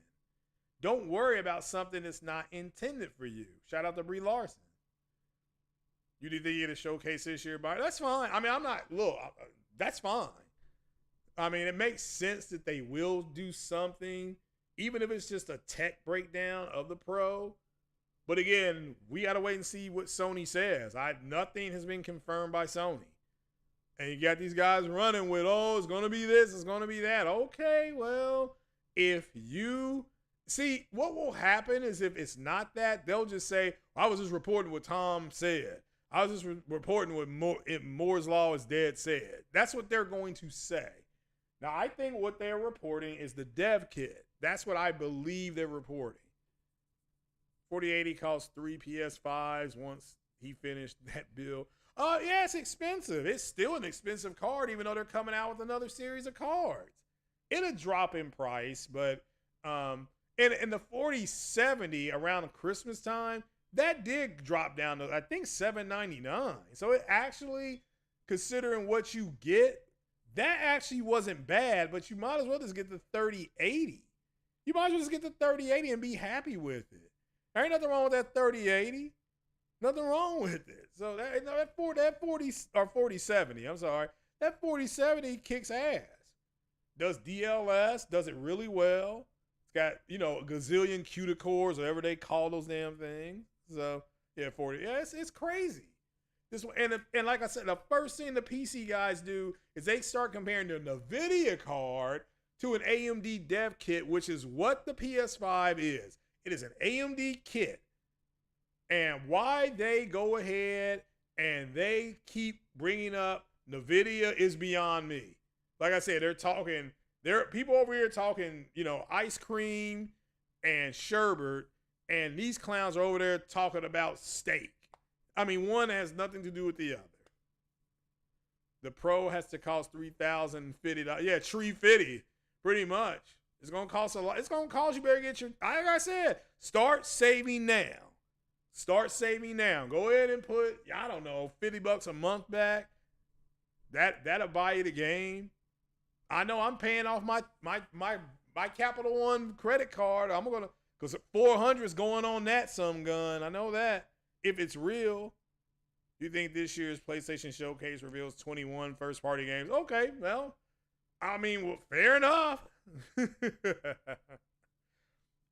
Don't worry about something that's not intended for you. Shout out to Brie Larson. You need to get a showcase this year, but that's fine. I mean, that's fine. I mean, it makes sense that they will do something, even if it's just a tech breakdown of the Pro. But again, we got to wait and see what Sony says. Nothing has been confirmed by Sony. And you got these guys running with, oh, it's going to be this, it's going to be that. Okay, well, if you see, what will happen is if it's not that, they'll just say, I was just reporting what Tom said. I was just reporting what Moore's Law is dead said. That's what they're going to say. Now, I think what they're reporting is the dev kit. That's what I believe they're reporting. 4080 cost 3 PS5s once he finished that build. Oh, yeah, it's expensive. It's still an expensive card, even though they're coming out with another series of cards. It'll drop in price, but in the 4070 around Christmas time, that did drop down to, I think, $799. So it actually, considering what you get, that actually wasn't bad, but you might as well just get the 3080. You might as well just get the 3080 and be happy with it. There ain't nothing wrong with that 3080. Nothing wrong with it. So that 4070, I'm sorry. That 4070 kicks ass. Does DLS, does it really well. It's got, a gazillion cuticores, whatever they call those damn things. So, yeah, 40. Yeah, it's crazy. And like I said, the first thing the PC guys do is they start comparing the NVIDIA card to an AMD dev kit, which is what the PS5 is. It is an AMD kit. And why they go ahead and they keep bringing up NVIDIA is beyond me. Like I said, there are people over here talking, ice cream and sherbet, and these clowns are over there talking about steak. I mean, one has nothing to do with the other. The Pro has to cost $3,050. Yeah, $350, pretty much. It's gonna cost a lot. It's gonna cost you. Better get your. Like I said, start saving now. Start saving now. Go ahead and put, I don't know, $50 a month back. That'll buy you the game. I know I'm paying off my Capital One credit card. I'm gonna, because 400 is going on that some gun. I know that. If it's real. You think this year's PlayStation Showcase reveals 21 first-party games? Okay, well, fair enough.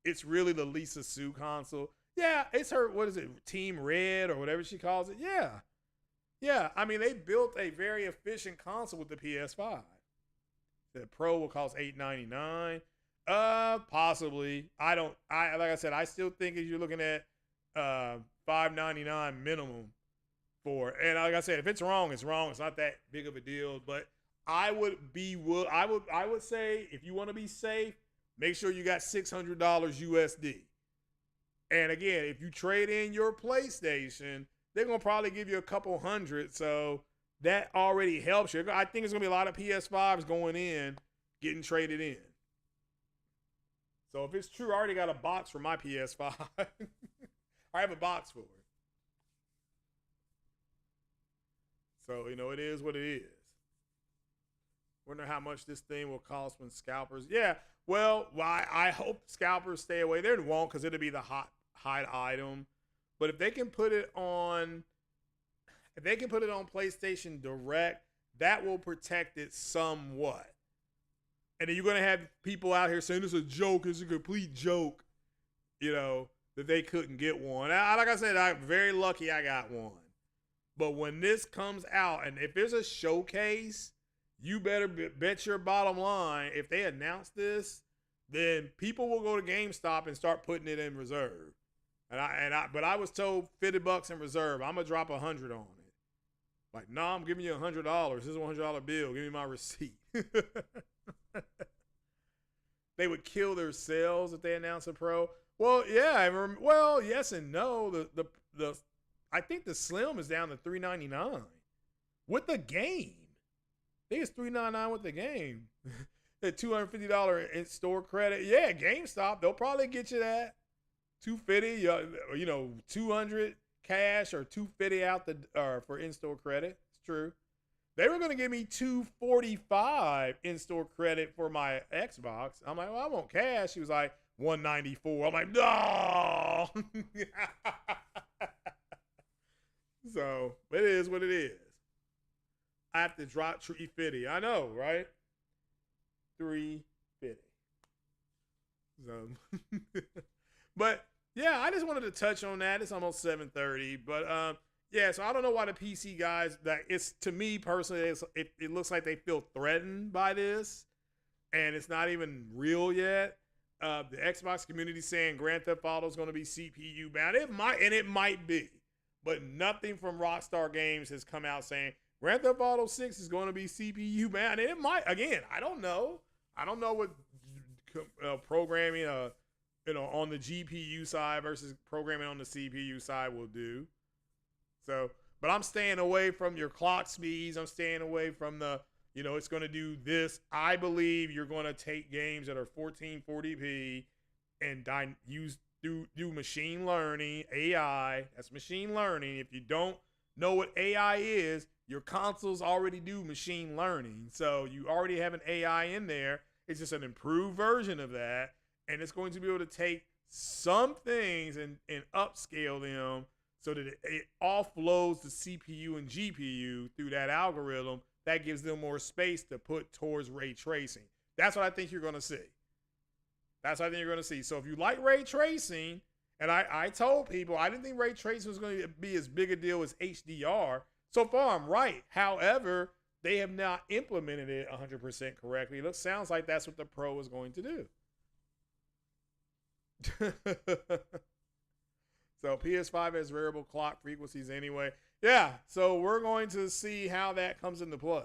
It's really the Lisa Sue console. Yeah, it's her, what is it, Team Red or whatever she calls it. Yeah. Yeah, they built a very efficient console with the PS5. The Pro will cost $899. Possibly. Like I said, I still think you're looking at $599 minimum for. And like I said, if it's wrong, it's wrong. It's not that big of a deal. But I would say if you want to be safe, make sure you got $600 USD. And again, if you trade in your PlayStation, they're gonna probably give you a couple hundred. So that already helps you. I think there's gonna be a lot of PS5s going in, getting traded in. So if it's true, I already got a box for my PS5. I have a box for it. So, it is what it is. Wonder how much this thing will cost when scalpers. Yeah, well, I hope scalpers stay away. They won't, because it'll be the hot item. But if they can put it on PlayStation Direct, that will protect it somewhat. And then you're gonna have people out here saying it's a joke, it's a complete joke. that they couldn't get one. Like I said, I'm very lucky I got one. But when this comes out, and if there's a showcase, you better bet your bottom line, if they announce this, then people will go to GameStop and start putting it in reserve. But I was told $50 in reserve. I'm gonna drop 100 on it. Like, no, I'm giving you $100. This is a $100 bill. Give me my receipt. They would kill their sales if they announce a Pro. Well, yeah. Well, yes and no. The I think the Slim is down to $399 with the game. I think it's $399 with the game. The $250 in store credit. Yeah, GameStop, they'll probably get you that. $250, you know, $200 cash or $250 out for in-store credit. It's true. They were going to give me $245 in-store credit for my Xbox. I'm like, well, I want cash. He was like, $194. I'm like, no. So it is what it is. I have to drop $350. I know, right? $350. So, but yeah, I just wanted to touch on that. It's almost 7:30, but yeah. So I don't know why the PC guys, that it's, to me personally, it looks like they feel threatened by this, and it's not even real yet. The Xbox community saying Grand Theft Auto is going to be CPU bound. It might be, but nothing from Rockstar Games has come out saying Grand Theft Auto 6 is going to be CPU bound. And it might, again, I don't know. I don't know what programming, on the GPU side versus programming on the CPU side will do. So, but I'm staying away from your clock speeds. I'm staying away from the, it's going to do this. I believe you're going to take games that are 1440p and do machine learning, AI. That's machine learning. If you don't know what AI is, your consoles already do machine learning. So you already have an AI in there. It's just an improved version of that. And it's going to be able to take some things and upscale them so that it offloads the CPU and GPU through that algorithm. That gives them more space to put towards ray tracing. That's what I think you're going to see. That's what I think you're going to see. So if you like ray tracing, and I told people I didn't think ray tracing was going to be as big a deal as HDR. So far, I'm right. However, they have not implemented it 100% correctly. It sounds like that's what the Pro is going to do. So PS5 has variable clock frequencies anyway. Yeah, so we're going to see how that comes into play.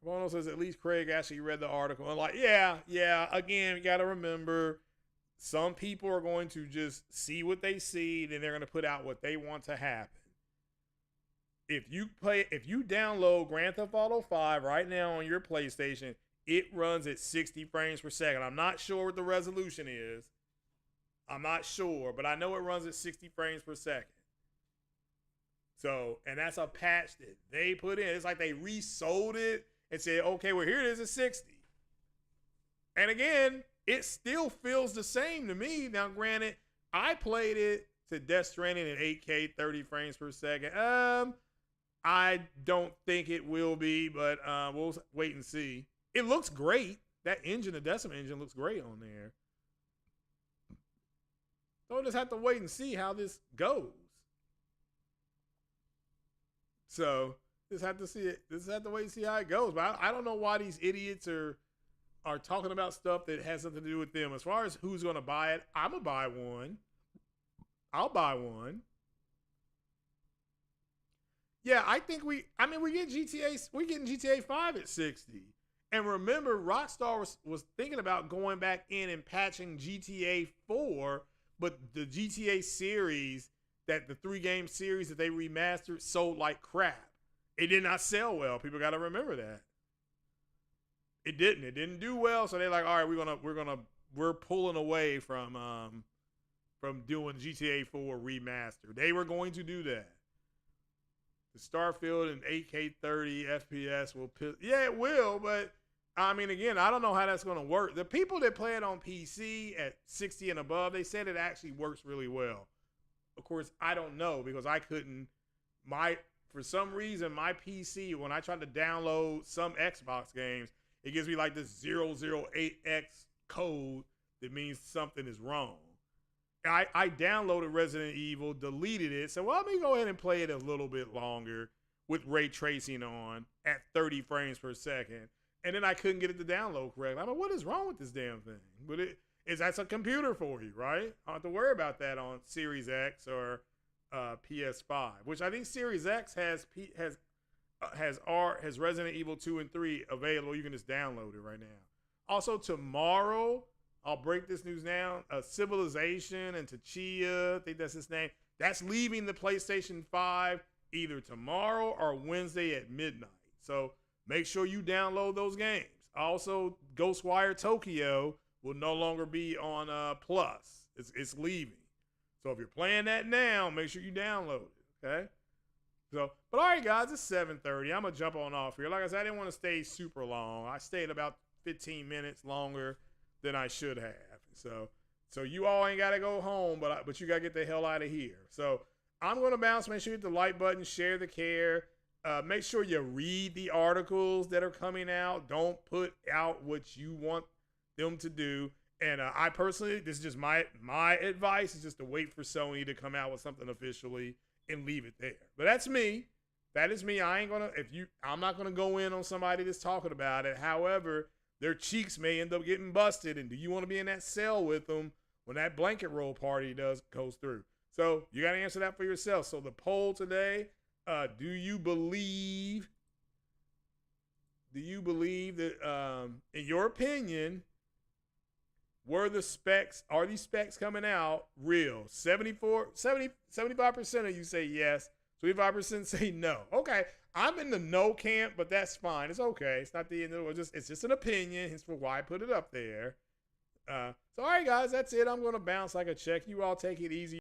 Bono says at least Craig actually read the article. And like, yeah. Again, you got to remember, some people are going to just see what they see, then they're going to put out what they want to happen. If you download Grand Theft Auto 5 right now on your PlayStation, it runs at 60 frames per second. I'm not sure what the resolution is. I'm not sure, but I know it runs at 60 frames per second. So, and that's a patch that they put in. It's like they resold it and said, okay, well, here it is at 60. And again, it still feels the same to me. Now, granted, I played it to Death Stranding at 8K, 30 frames per second. I don't think it will be, but we'll wait and see. It looks great. That engine, the Decima engine, looks great on there. So we'll just have to wait and see how this goes. So just have to see it. Just have to wait and see how it goes. But I don't know why these idiots are talking about stuff that has nothing to do with them. As far as who's going to buy it, I'm going to buy one. I'll buy one. Yeah, I think we get GTA, we're getting GTA 5 at 60. And remember, Rockstar was thinking about going back in and patching GTA 4, but the GTA series, the 3-game series that they remastered, sold like crap. It did not sell well. People got to remember that. It didn't do well, so they're like, all right, we're pulling away from doing GTA 4 remaster. They were going to do that. The Starfield and 8K 30 FPS will piss. Yeah, it will, but I mean, again, I don't know how that's going to work. The people that play it on PC at 60 and above, they said it actually works really well. Of course, I don't know because I couldn't. For some reason, my PC, when I try to download some Xbox games, it gives me like this 008X code it means something is wrong. I downloaded Resident Evil, deleted it, so well, let me go ahead and play it a little bit longer with ray tracing on at 30 frames per second. And then I couldn't get it to download correctly. I'm like, what is wrong with this damn thing? But that's a computer for you, right? I don't have to worry about that on Series X or PS5, which I think Series X has Resident Evil 2 and 3 available. You can just download it right now. Also tomorrow, I'll break this news down. Civilization and Tachia, I think that's his name. That's leaving the PlayStation 5 either tomorrow or Wednesday at midnight. So make sure you download those games. Also, Ghostwire Tokyo will no longer be on Plus. It's leaving. So if you're playing that now, make sure you download it. Okay. So, but all right, guys, it's 7:30. I'm gonna jump on off here. Like I said, I didn't want to stay super long. I stayed about 15 minutes longer than I should have. So you all ain't gotta go home, but you gotta get the hell out of here. So I'm gonna bounce. Make sure you hit the like button, share the care. Make sure you read the articles that are coming out. Don't put out what you want them to do. And I personally, this is just my advice, is just to wait for Sony to come out with something officially and leave it there. But that's me. That is me. I'm not gonna go in on somebody that's talking about it. However, their cheeks may end up getting busted. And do you want to be in that cell with them when that blanket roll party goes through? So you got to answer that for yourself. So the poll today, do you believe that, in your opinion, are these specs coming out real? 75% of you say yes, 25% say no. Okay, I'm in the no camp, but that's fine. It's okay. It's not the end of the world. It's just an opinion. Hence for why I put it up there. So all right, guys, that's it. I'm going to bounce like a check. You all take it easy.